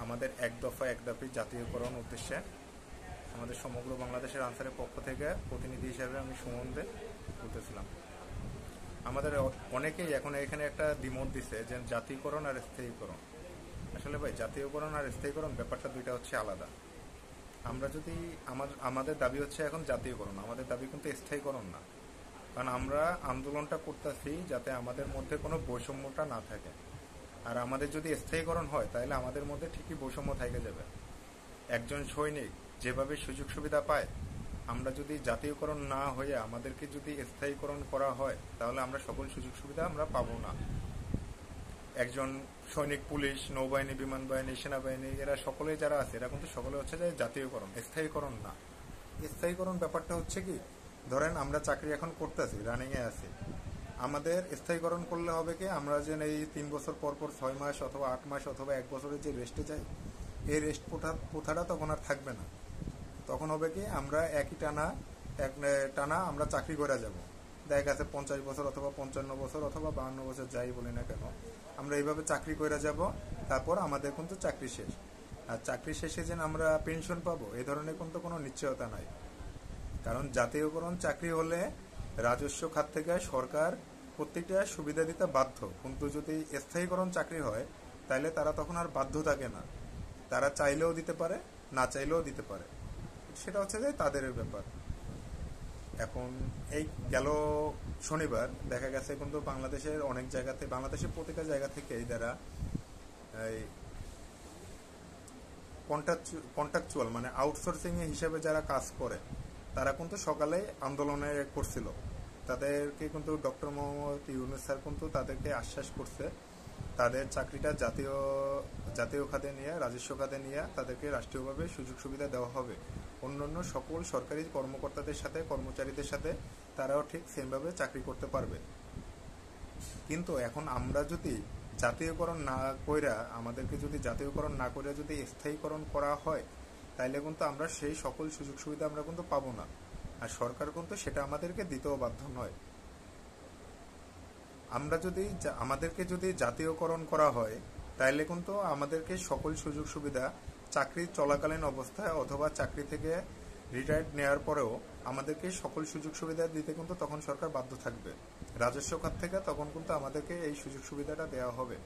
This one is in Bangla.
আমাদের এক দফা এক দাবি জাতীয়করণ উদ্দেশ্যে আমাদের সমগ্র বাংলাদেশের আনসারের পক্ষ থেকে প্রতিনিধি হিসেবে আমি সুমন দে বলতেছিলাম। আমাদের অনেকেই এখন এখানে একটা দ্বিমত দিছে যে জাতীয়করণ আর স্থায়ীকরণ। আসলে ভাই, জাতীয়করণ আর স্থায়ীকরণ ব্যাপারটা দুইটা হচ্ছে আলাদা। আমরা যদি আমাদের দাবি হচ্ছে এখন জাতীয়করণ, আমাদের দাবি কিন্তু স্থায়ীকরণ না। কারণ আমরা আন্দোলনটা করতেছি যাতে আমাদের মধ্যে কোনো বৈষম্যটা না থাকে। আর আমাদের যদি স্থায়ীকরণ হয় তাহলে আমাদের মধ্যে ঠিকই বৈষম্য থেকে যাবে। একজন সৈনিক যেভাবে সুযোগ সুবিধা পায়, আমরা যদি জাতীয়করণ না হয়ে আমাদেরকে যদি স্থায়ীকরণ করা হয় তাহলে আমরা সকল সুযোগ সুবিধা আমরা পাবো না। একজন সৈনিক, পুলিশ, নৌবাহিনী, বিমান বাহিনী, সেনাবাহিনী, এরা সকলে যারা আছে এরা কিন্তু সকলে হচ্ছে যে জাতীয়করণ, স্থায়ীকরণ না। স্থায়ীকরণ ব্যাপারটা হচ্ছে কি, ধরেন আমরা চাকরি এখন করতেছি, রানিং এ আছি, আমাদের স্থায়ীকরণ করলে হবে কি, আমরা যে এই 3 বছর পর পর 6 মাস অথবা 8 মাস অথবা 1 বছরের যে রেস্টে যাই, এই রেস্ট প্রথাটা তখন আর থাকবে না। তখন হবে কি, আমরা একই টানা আমরা চাকরি করে যাব। দেখা গেছে 50 বছর অথবা 55 বছর অথবা 52 বছর যাই বলি না কেন, আমরা এইভাবে চাকরি করে যাব। তারপর আমাদের কিন্তু চাকরি শেষ। আর চাকরি শেষে যে আমরা পেনশন পাবো এই ধরনের কিন্তু কোনো নিশ্চয়তা নাই। কারণ জাতীয়করণ চাকরি হলে রাজস্ব খাত থেকে সরকার প্রত্যেকটা সুবিধা দিতে বাধ্য, কিন্তু যদি স্থায়ীকরণ চাকরি হয় তাহলে তারা তখন আর বাধ্য থাকে না। তারা চাইলেও দিতে পারে, না চাইলেও দিতে পারে। সেটা হচ্ছে যে তাদের ব্যাপার। এখন এই গেল শনিবার দেখা গেছে কিন্তু বাংলাদেশের অনেক জায়গাতে, বাংলাদেশের প্রতিটা জায়গা থেকে এই দ্বারা কন্ট্রাকচুয়াল মানে আউটসোর্সিং হিসেবে যারা কাজ করে তারা কিন্তু সকালে আন্দোলনে করছিল। তাদেরকে কিন্তু ডক্টর মোহাম্মদ ইউনূস স্যার কিন্তু তাদেরকে আশ্বাস করছে তাদের চাকরিটা জাতীয় খাতে নিয়ে, রাজস্ব খাতে নিয়ে তাদেরকে রাষ্ট্রীয়ভাবে সুযোগ সুবিধা দেওয়া হবে। অন্যান্য সকল সরকারি কর্মকর্তাদের সাথে, কর্মচারীদের সাথে তারাও ঠিক সেমভাবে চাকরি করতে পারবে। কিন্তু এখন আমরা যদি জাতীয়করণ না কইরা, আমাদেরকে যদি জাতীয়করণ না করে যদি স্থায়ীকরণ করা হয় তাইলে কিন্তু আমরা সেই সকল সুযোগ সুবিধা আমরা কিন্তু পাবো না। আর সরকার কিন্তু সেটা আমাদেরকে দিতেও বাধ্য নয়। আমাদেরকে যদি জাতীয়করণ করা হয় তাইলে কিন্তু আমাদেরকে সকল সুযোগ সুবিধা চাকরি চলাকালীন অবস্থায় অথবা চাকরি থেকে রিটায়ার্ড নেওয়ার পরেও আমাদেরকে সকল সুযোগ সুবিধা দিতে কিন্তু তখন সরকার বাধ্য থাকবে। রাজস্ব খাত থেকে তখন কিন্তু আমাদেরকে এই সুযোগ সুবিধাটা দেওয়া হবে।